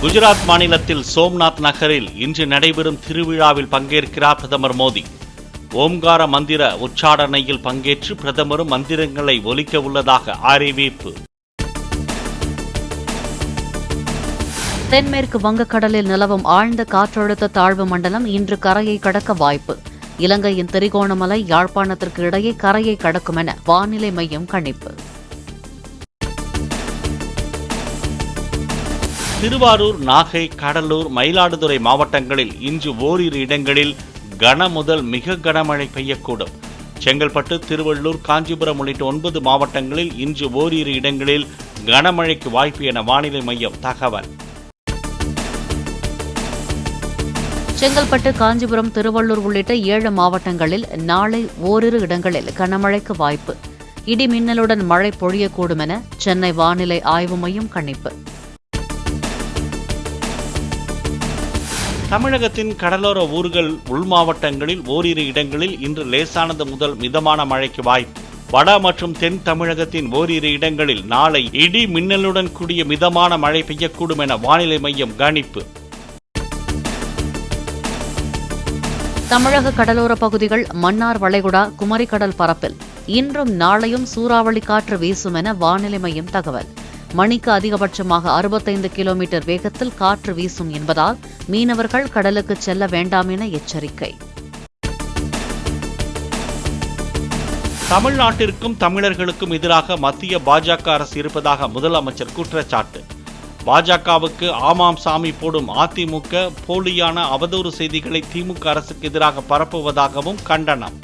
குஜராத் மாநிலத்தில் சோம்நாத் நகரில் இன்று நடைபெறும் திருவிழாவில் பங்கேற்கிறார் பிரதமர் மோடி. ஓம்கார மந்திர உச்சாடனையில் பங்கேற்று பிரதமரும் மந்திரங்களை ஒலிக்க உள்ளதாக அறிவிப்பு. தென்மேற்கு வங்கக்கடலில் நிலவும் ஆழ்ந்த காற்றழுத்த தாழ்வு மண்டலம் இன்று கரையை கடக்க வாய்ப்பு. இலங்கையின் திரிகோணமலை யாழ்ப்பாணத்திற்கு இடையே கரையை கடக்கும் என வானிலை மையம் கணிப்பு. திருவாரூர், நாகை, கடலூர், மயிலாடுதுறை மாவட்டங்களில் இன்று ஓரிரு இடங்களில் கன முதல் மிக கனமழை பெய்யக்கூடும். செங்கல்பட்டு, திருவள்ளூர், காஞ்சிபுரம் உள்ளிட்ட 9 மாவட்டங்களில் இன்று ஓரிரு இடங்களில் கனமழைக்கு வாய்ப்பு என வானிலை மையம் தகவல். செங்கல்பட்டு, காஞ்சிபுரம், திருவள்ளூர் உள்ளிட்ட 7 மாவட்டங்களில் நாளை ஓரிரு இடங்களில் கனமழைக்கு வாய்ப்பு. இடி மின்னலுடன் மழை பொழியக்கூடும் என சென்னை வானிலை ஆய்வு மையம் கணிப்பு. தமிழகத்தின் கடலோர ஊர்கள், உள் மாவட்டங்களில் ஓரிரு இடங்களில் இன்று லேசானது முதல் மிதமான மழைக்கு வாய்ப்பு. வட மற்றும் தென் தமிழகத்தின் ஓரிரு இடங்களில் நாளை இடி மின்னலுடன் கூடிய மிதமான மழை பெய்யக்கூடும் என வானிலை மையம் கணிப்பு. தமிழக கடலோர பகுதிகள், மன்னார் வளைகுடா, குமரிக்கடல் பரப்பில் இன்றும் நாளையும் சூறாவளி காற்று வீசும் என வானிலை மையம் தகவல். மணிக்கு அதிகபட்சமாக 65 கிலோமீட்டர் வேகத்தில் காற்று வீசும் என்பதால் மீனவர்கள் கடலுக்கு செல்ல வேண்டாம் என எச்சரிக்கை. தமிழ்நாட்டிற்கும் தமிழர்களுக்கும் எதிராக மத்திய பாஜக அரசு இருப்பதாக முதலமைச்சர் குற்றச்சாட்டு. பாஜகவுக்கு ஆமாம் சாமி போடும் அதிமுக போலியான அவதூறு செய்திகளை திமுக அரசுக்கு எதிராக பரப்புவதாகவும் கண்டனம்.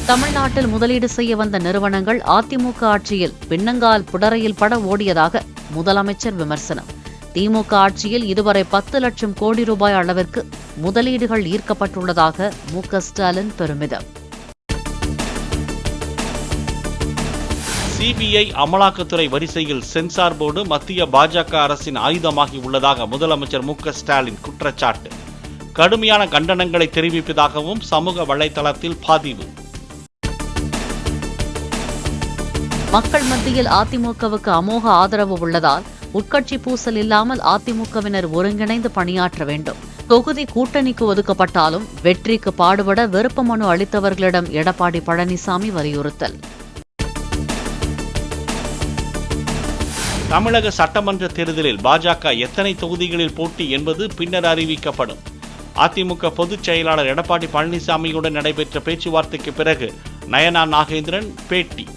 தமிழ்நாட்டில் முதலீடு செய்ய வந்த நிறுவனங்கள் அதிமுக ஆட்சியில் பின்னங்கால் புடரையில் பட ஓடியதாக முதலமைச்சர் விமர்சனம். திமுக ஆட்சியில் இதுவரை 10 லட்சம் கோடி ரூபாய் அளவிற்கு முதலீடுகள் ஈர்க்கப்பட்டுள்ளதாக மு.க. ஸ்டாலின் பெருமிதம். சிபிஐ, அமலாக்கத்துறை வரிசையில் சென்சார் போர்டு மத்திய பாஜக அரசின் ஆயுதமாகி உள்ளதாக முதலமைச்சர் மு.க. ஸ்டாலின் குற்றச்சாட்டு. கடுமையான கண்டனங்களை தெரிவிப்பதாகவும் சமூக வலைதளத்தில் பதிவு. மக்கள் மத்தியில் அதிமுகவுக்கு அமோக ஆதரவு உள்ளதால் உட்கட்சி பூசல் இல்லாமல் அதிமுகவினர் ஒருங்கிணைந்து பணியாற்ற வேண்டும். தொகுதி கூட்டணிக்கு ஒதுக்கப்பட்டாலும் வெற்றிக்கு பாடுபட விருப்ப மனு அளித்தவர்களிடம் எடப்பாடி பழனிசாமி வலியுறுத்தல். தமிழக சட்டமன்ற தேர்தலில் பாஜக எத்தனை தொகுதிகளில் போட்டி என்பது பின்னர் அறிவிக்கப்படும். அதிமுக பொதுச் செயலாளர் எடப்பாடி பழனிசாமியுடன் நடைபெற்ற பேச்சுவார்த்தைக்கு பிறகு நயனா நாகேந்திரன் பேட்டி.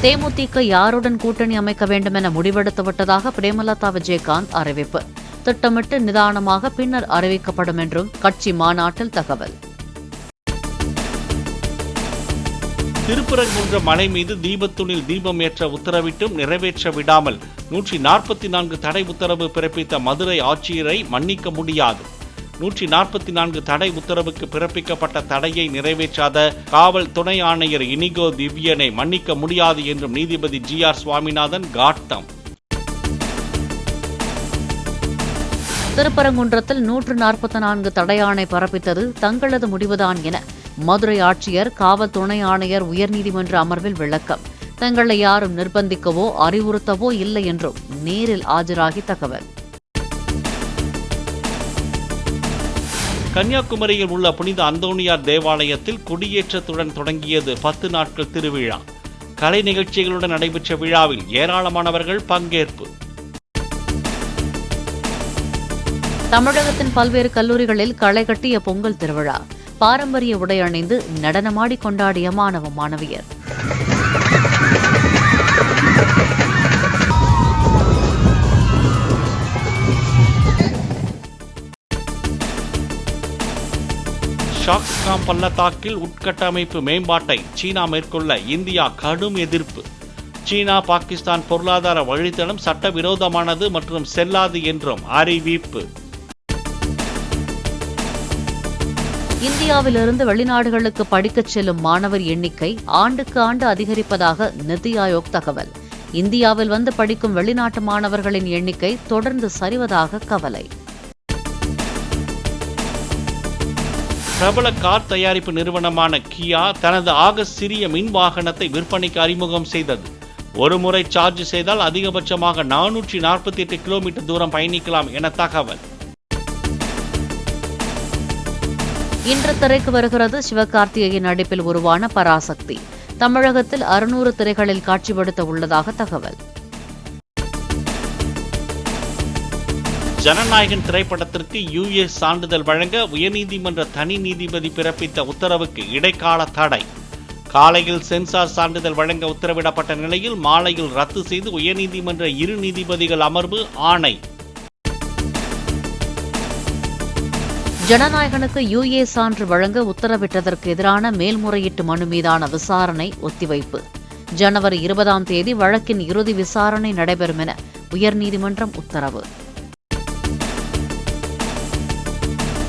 தேமுதிக யாருடன் கூட்டணி அமைக்க வேண்டும் என முடிவெடுத்துவிட்டதாக பிரேமலதா விஜயகாந்த் அறிவிப்பு. திட்டமிட்டு நிதானமாக பின்னர் அறிவிக்கப்படும் என்றும் கட்சி மாநாட்டில் தகவல். திருப்பரங்குன்றம் மலை மீது தீபத்துணில் தீபம் ஏற்ற உத்தரவிட்டும் நிறைவேற்ற விடாமல் 144 தடை உத்தரவு பிறப்பித்த மதுரை ஆட்சியரை மன்னிக்க முடியாது. 144 தடை உத்தரவுக்கு பிறப்பிக்கப்பட்ட தடையை நிறைவேற்றாத காவல் துணை ஆணையர் இனிகோ திவ்யனை மன்னிக்க முடியாது என்றும் நீதிபதி ஜி.ஆர். சுவாமிநாதன் காட்டம். திருப்பரங்குன்றத்தில் 144 தடையாணை பிறப்பித்தது தங்களது முடிவுதான் என மதுரை ஆட்சியர், காவல் துணை ஆணையர் உயர்நீதிமன்ற அமர்வில் விளக்கம். தங்களை யாரும் நிர்பந்திக்கவோ அறிவுறுத்தவோ இல்லை என்றும் நேரில் ஆஜராகி தகவல். கன்னியாகுமரியில் உள்ள புனித அந்தோணியார் தேவாலயத்தில் கொடியேற்றத்துடன் தொடங்கியது 10 நாட்கள் திருவிழா. கலை நிகழ்ச்சிகளுடன் நடைபெற்ற விழாவில் ஏராளமானவர்கள் பங்கேற்பு. தமிழகத்தின் பல்வேறு கல்லூரிகளில் களை கட்டிய பொங்கல் திருவிழா. பாரம்பரிய உடை அணிந்து நடனமாடி கொண்டாடிய மாணவ மாணவியர். ஷாக்ஸ்காம் பள்ளத்தாக்கில் உட்கட்டமைப்பு மேம்பாட்டை சீனா மேற்கொள்ள இந்தியா கடும் எதிர்ப்பு. சீனா, பாகிஸ்தான் பொருளாதார வழித்தடம் சட்டவிரோதமானது மற்றும் செல்லாது என்றும் அறிவிப்பு. இந்தியாவிலிருந்து வெளிநாடுகளுக்கு படிக்கச் செல்லும் மாணவர் எண்ணிக்கை ஆண்டுக்கு ஆண்டு அதிகரிப்பதாக நிதி ஆயோக் தகவல். இந்தியாவில் வந்து படிக்கும் வெளிநாட்டு மாணவர்களின் எண்ணிக்கை தொடர்ந்து சரிவதாக கவலை. பிரபல கார் தயாரிப்பு நிறுவனமான கியா தனது ஆகஸ்ட் சிறிய மின் வாகனத்தை விற்பனைக்கு அறிமுகம் செய்தது. ஒரு முறை சார்ஜ் செய்தால் அதிகபட்சமாக 448 கிலோமீட்டர் தூரம் பயணிக்கலாம் என தகவல். இன்று திரைக்கு வருகிறது சிவகார்த்திகேயன் நடிப்பில் உருவான பராசக்தி. தமிழகத்தில் 600 திரைகளில் காட்சிப்படுத்த உள்ளதாக தகவல். ஜனநாயகன் திரைப்படத்திற்கு US சான்றிதழ் வழங்க உயர்நீதிமன்ற தனி நீதிபதி பிறப்பித்த உத்தரவுக்கு இடைக்கால தடை. காலையில் சென்சார் சான்றிதழ் வழங்க உத்தரவிடப்பட்ட நிலையில் மாலையில் ரத்து செய்து உயர்நீதிமன்ற 2 நீதிபதிகள் அமர்வு ஆணை. ஜனநாயகனுக்கு UA சான்று வழங்க உத்தரவிட்டதற்கு எதிரான மேல்முறையீட்டு மனு மீதான விசாரணை ஒத்திவைப்பு. ஜனவரி 20ஆம் தேதி வழக்கின் இறுதி விசாரணை நடைபெறும் என உயர்நீதிமன்றம் உத்தரவு.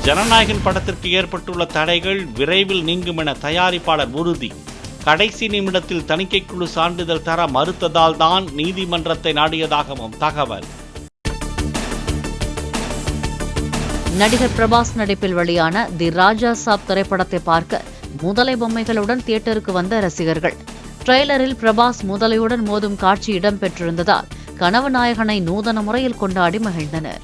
ஜனநாயகன் படத்திற்கு ஏற்பட்டுள்ள தடைகள் விரைவில் நீங்கும் என தயாரிப்பாளர் உறுதி. கடைசி நிமிடத்தில் தணிக்கைக்குழு சான்றிதழ் தர மறுத்ததால் தான் நீதிமன்றத்தை நாடியதாகவும் தகவல். நடிகர் பிரபாஸ் நடிப்பில் வெளியான தி ராஜா சாப் திரைப்படத்தை பார்க்க முதலை பொம்மைகளுடன் தியேட்டருக்கு வந்த ரசிகர்கள். ட்ரெய்லரில் பிரபாஸ் முதலையுடன் மோதும் காட்சி இடம்பெற்றிருந்ததால் கனவு நாயகனை நூதன முறையில் கொண்டாடி மகிழ்ந்தனர்.